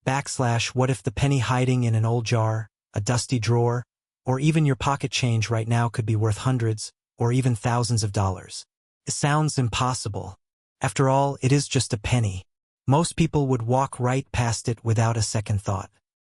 What if the penny hiding in an old jar, a dusty drawer, or even your pocket change right now could be worth hundreds or even thousands of dollars? It sounds impossible. After all, it is just a penny. Most people would walk right past it without a second thought.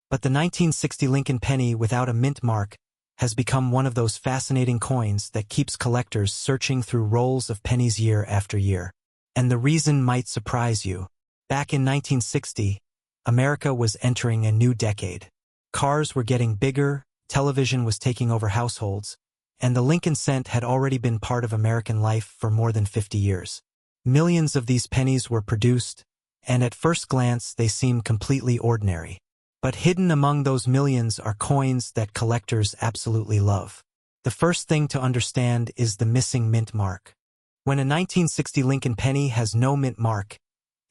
But the 1960 Lincoln penny without a mint mark has become one of those fascinating coins that keeps collectors searching through rolls of pennies year after year. And the reason might surprise you. Back in 1960, America was entering a new decade. Cars were getting bigger, television was taking over households, and the Lincoln cent had already been part of American life for more than 50 years. Millions of these pennies were produced, and at first glance they seem completely ordinary. But hidden among those millions are coins that collectors absolutely love. The first thing to understand is the missing mint mark. When a 1960 Lincoln penny has no mint mark,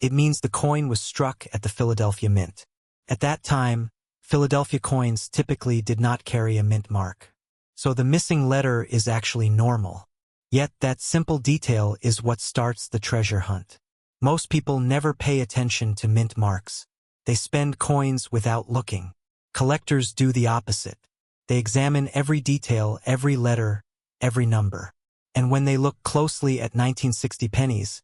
it means the coin was struck at the Philadelphia Mint. At that time, Philadelphia coins typically did not carry a mint mark. So the missing letter is actually normal. Yet that simple detail is what starts the treasure hunt. Most people never pay attention to mint marks. They spend coins without looking. Collectors do the opposite. They examine every detail, every letter, every number. And when they look closely at 1960 pennies,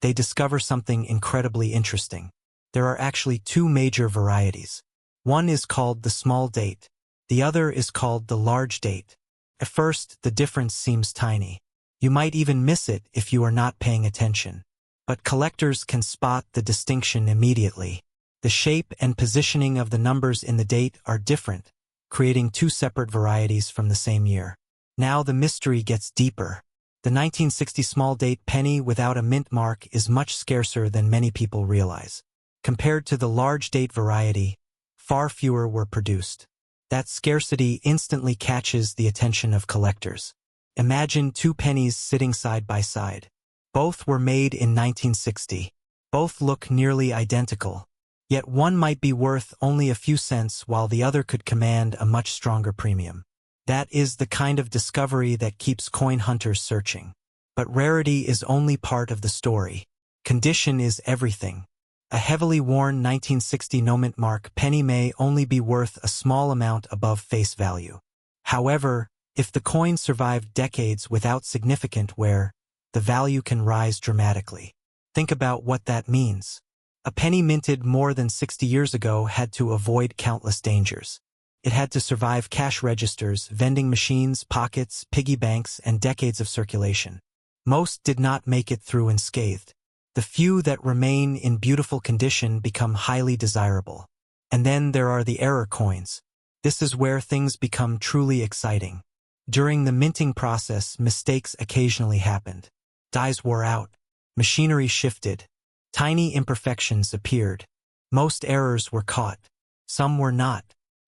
they discover something incredibly interesting. There are actually two major varieties. One is called the small date. The other is called the large date. At first, the difference seems tiny. You might even miss it if you are not paying attention. But collectors can spot the distinction immediately. The shape and positioning of the numbers in the date are different, creating two separate varieties from the same year. Now the mystery gets deeper. The 1960 small date penny without a mint mark is much scarcer than many people realize. Compared to the large date variety, far fewer were produced. That scarcity instantly catches the attention of collectors. Imagine two pennies sitting side by side. Both were made in 1960. Both look nearly identical. Yet one might be worth only a few cents while the other could command a much stronger premium. That is the kind of discovery that keeps coin hunters searching. But rarity is only part of the story. Condition is everything. A heavily worn 1960 no-mint mark penny may only be worth a small amount above face value. However, if the coin survived decades without significant wear, the value can rise dramatically. Think about what that means. A penny minted more than 60 years ago had to avoid countless dangers. It had to survive cash registers, vending machines, pockets, piggy banks, and decades of circulation. Most did not make it through unscathed. The few that remain in beautiful condition become highly desirable. And then there are the error coins. This is where things become truly exciting. During the minting process, mistakes occasionally happened. Dies wore out. Machinery shifted. Tiny imperfections appeared. Most errors were caught. Some were not.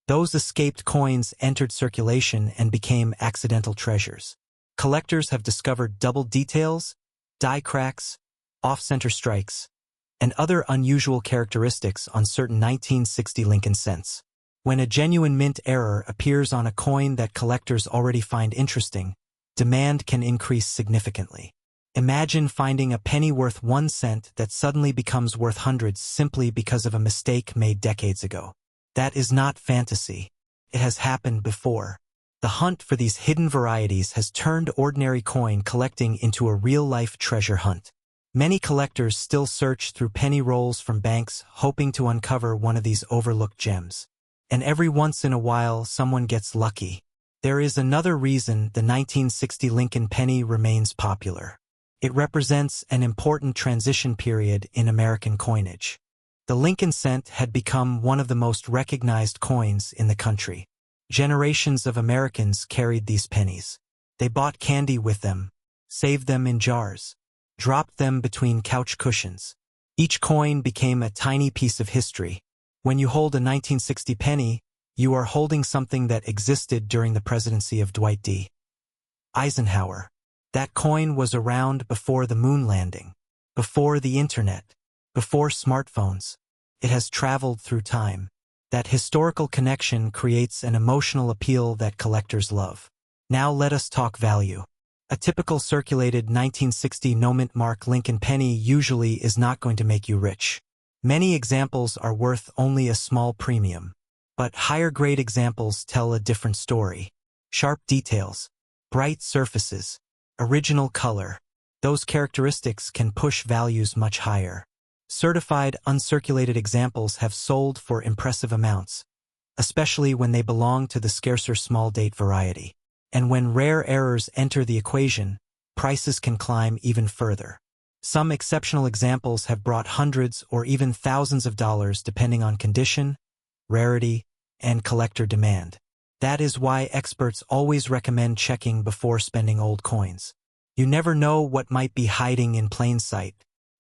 Those escaped coins entered circulation and became accidental treasures. Collectors have discovered double details, die cracks, off-center strikes, and other unusual characteristics on certain 1960 Lincoln cents. When a genuine mint error appears on a coin that collectors already find interesting, demand can increase significantly. Imagine finding a penny worth 1 cent that suddenly becomes worth hundreds simply because of a mistake made decades ago. That is not fantasy. It has happened before. The hunt for these hidden varieties has turned ordinary coin collecting into a real-life treasure hunt. Many collectors still search through penny rolls from banks hoping to uncover one of these overlooked gems. And every once in a while, someone gets lucky. There is another reason the 1960 Lincoln penny remains popular. It represents an important transition period in American coinage. The Lincoln cent had become one of the most recognized coins in the country. Generations of Americans carried these pennies. They bought candy with them, saved them in jars, dropped them between couch cushions. Each coin became a tiny piece of history. When you hold a 1960 penny, you are holding something that existed during the presidency of Dwight D. Eisenhower. That coin was around before the moon landing, before the internet, before smartphones. It has traveled through time. That historical connection creates an emotional appeal that collectors love. Now let us talk value. A typical circulated 1960 no-mint mark Lincoln penny usually is not going to make you rich. Many examples are worth only a small premium. But higher-grade examples tell a different story. Sharp details, bright surfaces, original color. Those characteristics can push values much higher. Certified uncirculated examples have sold for impressive amounts, especially when they belong to the scarcer small-date variety. And when rare errors enter the equation, prices can climb even further. Some exceptional examples have brought hundreds or even thousands of dollars depending on condition, rarity, and collector demand. That is why experts always recommend checking before spending old coins. You never know what might be hiding in plain sight.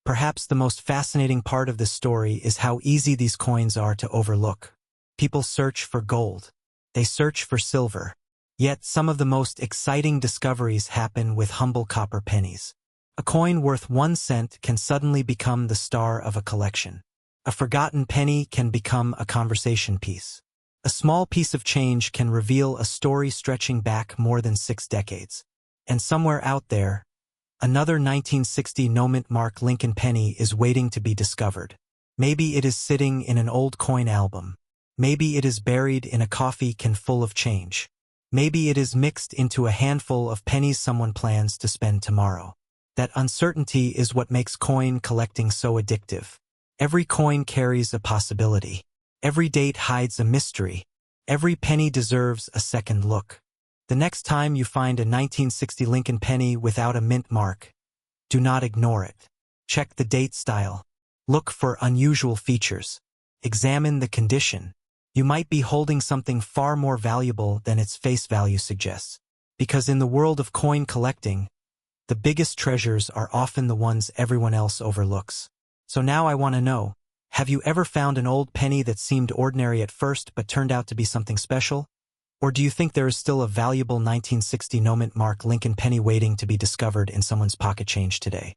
Perhaps the most fascinating part of this story is how easy these coins are to overlook. People search for gold. They search for silver. Yet some of the most exciting discoveries happen with humble copper pennies. A coin worth 1 cent can suddenly become the star of a collection. A forgotten penny can become a conversation piece. A small piece of change can reveal a story stretching back more than 6 decades. And somewhere out there, another 1960 no-mint mark Lincoln penny is waiting to be discovered. Maybe it is sitting in an old coin album. Maybe it is buried in a coffee can full of change. Maybe it is mixed into a handful of pennies someone plans to spend tomorrow. That uncertainty is what makes coin collecting so addictive. Every coin carries a possibility. Every date hides a mystery. Every penny deserves a second look. The next time you find a 1960 Lincoln penny without a mint mark, do not ignore it. Check the date style. Look for unusual features. Examine the condition. You might be holding something far more valuable than its face value suggests. Because in the world of coin collecting, the biggest treasures are often the ones everyone else overlooks. So now I want to know, have you ever found an old penny that seemed ordinary at first but turned out to be something special? Or do you think there is still a valuable 1960 no-mint mark Lincoln penny waiting to be discovered in someone's pocket change today?